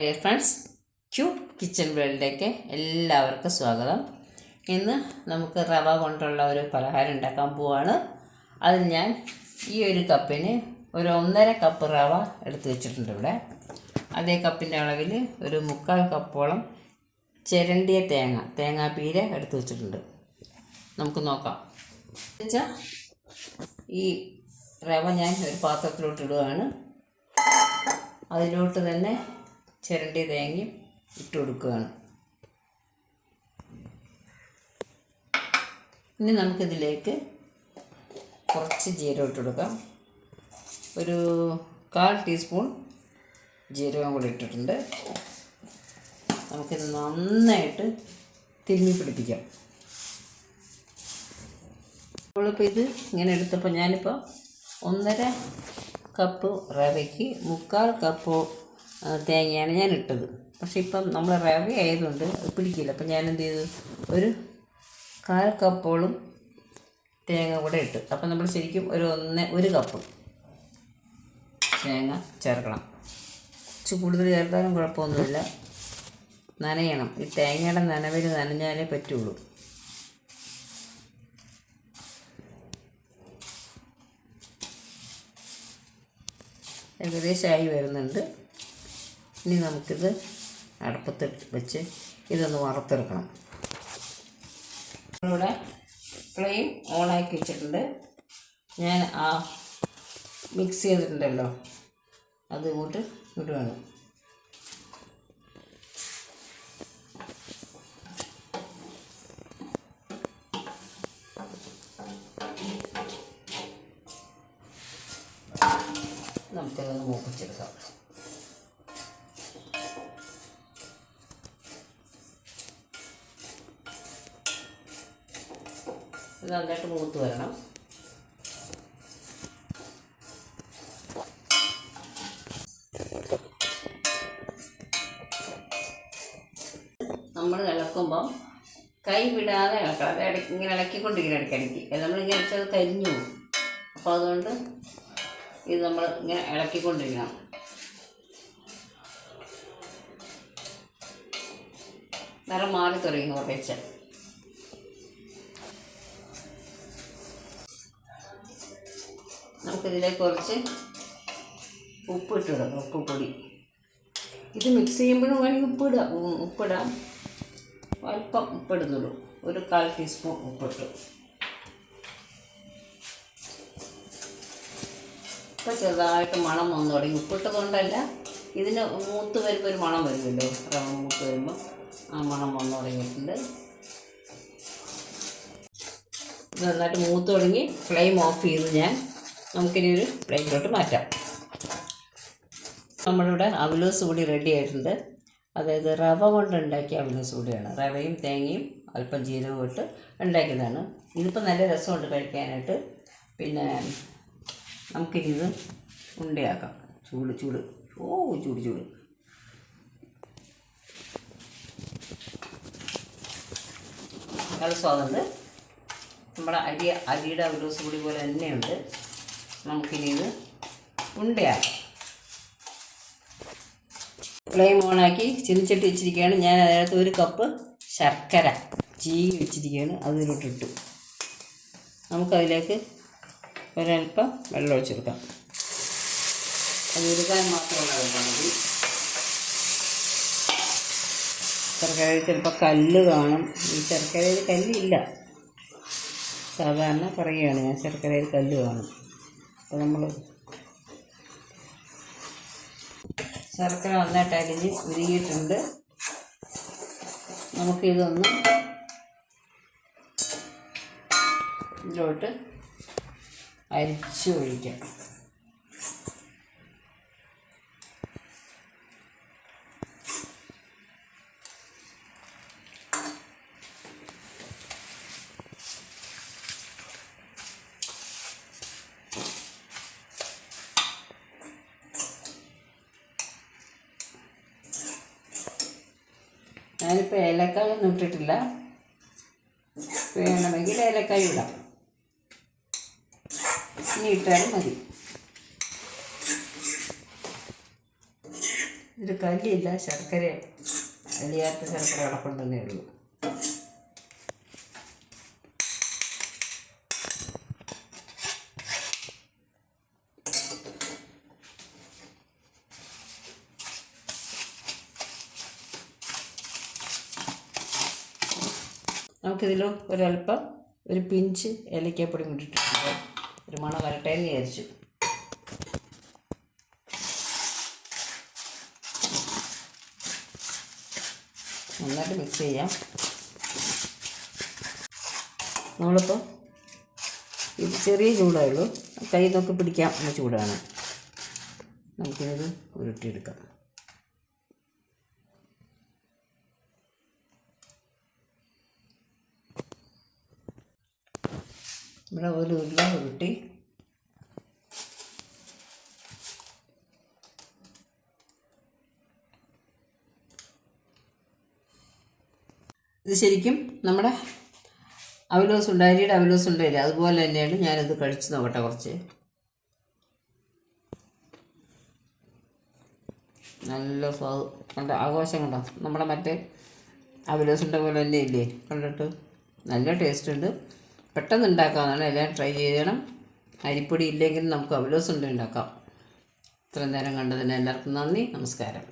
Friends, cute kitchen വേൾഡിലേക്ക് എല്ലാവർക്കും സ്വാഗതം. ഇന്ന് നമുക്ക് റവ കൊണ്ടുള്ള ഒരു പലഹാരം ഉണ്ടാക്കാൻ പോവാണ്. അതിൽ ഞാൻ ഈ ഒരു കപ്പിന് ഒരു 1.5 കപ്പ് റവ എടുത്ത് വെച്ചിട്ടുണ്ട്. ഇവിടെ അതേ കപ്പിൻ്റെ അളവിൽ ഒരു 3/4 കപ്പോളം ചിരണ്ടിയ തേങ്ങാപ്പീര എടുത്ത് വെച്ചിട്ടുണ്ട്. നമുക്ക് നോക്കാം. വെച്ചാൽ ഈ റവ ഞാൻ ഒരു പാത്രത്തിലോട്ട് ഇടുകയാണ്. അതിലോട്ട് തന്നെ ചിരണ്ടിയ തേങ്ങയും ഇട്ട് കൊടുക്കുകയാണ്. ഇനി നമുക്കിതിലേക്ക് കുറച്ച് ജീരകം ഇട്ട് കൊടുക്കാം. ഒരു 1/4 ടീസ്പൂൺ ജീരകം കൂടി ഇട്ടിട്ടുണ്ട്. നമുക്കിത് നന്നായിട്ട് തിരുമ്മി പിടിപ്പിക്കാം. നമ്മളിപ്പോൾ ഇത് ഇങ്ങനെ എടുത്തപ്പോൾ ഞാനിപ്പോൾ 1.5 കപ്പ് റവയ്ക്ക് 3/4 കപ്പ് തേങ്ങയാണ് ഞാൻ ഇട്ടത്. പക്ഷേ ഇപ്പം നമ്മൾ റവ ആയതുകൊണ്ട് അത് പിടിക്കില്ല. അപ്പം ഞാൻ എന്ത് ചെയ്തു, ഒരു 1/4 കപ്പോളം തേങ്ങ കൂടെ ഇട്ട്. അപ്പം നമ്മൾ ശരിക്കും ഒരു കപ്പ് തേങ്ങ ചേർക്കണം. കൂടുതൽ ചേർത്താലും കുഴപ്പമൊന്നുമില്ല, നനയണം. ഈ തേങ്ങയുടെ നനവിൽ നനഞ്ഞാലേ പറ്റുള്ളൂ. ഏകദേശമായി വരുന്നുണ്ട്. ഇനി നമുക്കിത് അടുപ്പത്ത് വെച്ച് ഇതൊന്ന് വറുത്തെടുക്കണം. നമ്മളിവിടെ ഫ്ലെയിം ഓണാക്കി വെച്ചിട്ടുണ്ട്. ഞാൻ ആ മിക്സ് ചെയ്തിട്ടുണ്ടല്ലോ, അത് ഇങ്ങോട്ട് ഇടുകയാണ്. നമുക്കിതൊന്ന് മൂപ്പിച്ചെടുക്കാം. ഇത് നന്നായിട്ട് മൂത്ത് വരണം. നമ്മൾ ഇളക്കുമ്പം കൈ വിടാതെ ഇളക്കണം. അത് ഇങ്ങനെ ഇളക്കിക്കൊണ്ടിരിക്കണം ഇടയ്ക്കിടയ്ക്ക്. നമ്മളിങ്ങനെ ഇളച്ചത് കരിഞ്ഞു പോകും. അപ്പോൾ അതുകൊണ്ട് ഇത് നമ്മൾ ഇങ്ങനെ ഇളക്കിക്കൊണ്ടിരിക്കണം. നിറം മാറി തുടങ്ങി കുറച്ച്. നമുക്കിതിലേക്ക് കുറച്ച് ഉപ്പിട്ട് കൊടുക്കാം, ഉപ്പുപൊടി. ഇത് മിക്സ് ചെയ്യുമ്പോഴും വേണമെങ്കിൽ ഉപ്പിടാം. അല്പം ഉപ്പിടുന്നുള്ളൂ, ഒരു 1/4 ടീസ്പൂൺ ഉപ്പിട്ടു. ഇപ്പോൾ ചെറുതായിട്ട് മണം വന്നു തുടങ്ങി. ഉപ്പിട്ടത് കൊണ്ടല്ല, ഇതിന് മൂത്ത് വരുമ്പോൾ ഒരു മണം വരുമല്ലോ. റവ മൂത്ത് വരുമ്പോൾ ആ മണം വന്നു തുടങ്ങിയിട്ടുണ്ട്. ഇത് നന്നായിട്ട് മൂത്ത് തുടങ്ങി. ഫ്ലെയിം ഓഫ് ചെയ്ത് നമുക്കിനി ഒരു പ്ലേറ്റിലോട്ട് മാറ്റാം. നമ്മളിവിടെ അവലോസ് കൂടി റെഡി ആയിട്ടുണ്ട്. അതായത് റവ കൊണ്ട് ഉണ്ടാക്കിയ അവലോസ് കൂടിയാണ്. റവയും തേങ്ങയും അല്പം ജീരകവും ഇട്ട് ഉണ്ടാക്കിയതാണ്. ഇതിപ്പോൾ നല്ല രസമുണ്ട് കഴിക്കാനായിട്ട്. പിന്നെ നമുക്കിത് ഉണ്ടയാക്കാം. ചൂട് ചൂട് നല്ല സ്വാദുണ്ട്. നമ്മുടെ അരിയുടെ അവലോസ് കൂടി പോലെ തന്നെയുണ്ട്. നമുക്കിനി ഇത് ഉണ്ടയാക്കാം. ഫ്ലെയിം ഓണാക്കി ചീനിച്ചട്ടി വെച്ചിരിക്കുകയാണ്. ഞാൻ അതിനകത്ത് 1 കപ്പ് ശർക്കര ചീകി വെച്ചിരിക്കുകയാണ്. അതിലോട്ടിട്ടു. നമുക്കതിലേക്ക് ഒരൽപ്പം വെള്ളം ഒഴിച്ചെടുക്കാം. അത് ഉരുകാൻ മാത്രമുള്ള വെള്ളം മതി. ശർക്കരയിൽ ചിലപ്പോൾ കല്ല് കാണും. ഈ ശർക്കരയിൽ കല്ലില്ല. സാധാരണ പറയുകയാണ് ഞാൻ, ശർക്കരയിൽ കല്ല് കാണും. അപ്പോൾ നമ്മൾ ശർക്കര നന്നായിട്ട് അരിഞ്ഞ് ഉരുകിയിട്ടുണ്ട്. നമുക്കിതൊന്ന് ഇതിലോട്ട് അരിച്ച് ഒഴിക്കാം. ഞാനിപ്പോൾ ഏലക്കായ ഒന്നും ഇട്ടിട്ടില്ല. വേണമെങ്കിൽ ഏലക്കായ ഇടാം. ഇനി ഇട്ടാലും മതി. ഇത് കല്ലില്ല, ശർക്കര അലിയാത്ത ശർക്കര കിടപ്പുണ്ടെന്നേ ഉള്ളൂ. നമുക്കിതിൽ ഒരല്പം ഒരു പിഞ്ച് ഏലക്കാപ്പൊടി കൊണ്ടിട്ടിട്ടുണ്ട്. ഒരു മണം വരട്ടെ എന്ന് വിചാരിച്ചു. നന്നായിട്ട് മിക്സ് ചെയ്യാം. നമ്മളിപ്പോൾ ഇത് ചെറിയ ചൂടായുള്ളൂ, കൈ നോക്കി പിടിക്കാം എന്ന ചൂടാണ്. നമുക്കിത് ഉരുട്ടിയെടുക്കാം. ഇവിടെ ഒരു ഉരുള ഉരുട്ടി ഇത് ശരിക്കും നമ്മുടെ അവലോസ് ഉണ്ട്, അരിയുടെ അവലോസ് ഉണ്ടായില്ലേ, അതുപോലെ തന്നെയാണ്. ഞാനിത് കഴിച്ച് നോക്കട്ടെ കുറച്ച്. നല്ല സ്വാദ് കണ്ട, ആഘോഷം കണ്ടോ, നമ്മുടെ മറ്റേ അവലോസിൻ്റെ പോലെ തന്നെ ഇല്ലേ കണ്ടിട്ട്. നല്ല ടേസ്റ്റ് ഉണ്ട്, പെട്ടെന്ന് ഉണ്ടാക്കാവുന്നതാണ്. എല്ലാം ട്രൈ ചെയ്യണം. അരിപ്പൊടി ഇല്ലെങ്കിൽ നമുക്ക് അവലോസ് ഉണ്ടാക്കാം. ഇത്രയും നേരം കണ്ടതിന് എല്ലാവർക്കും നന്ദി, നമസ്കാരം.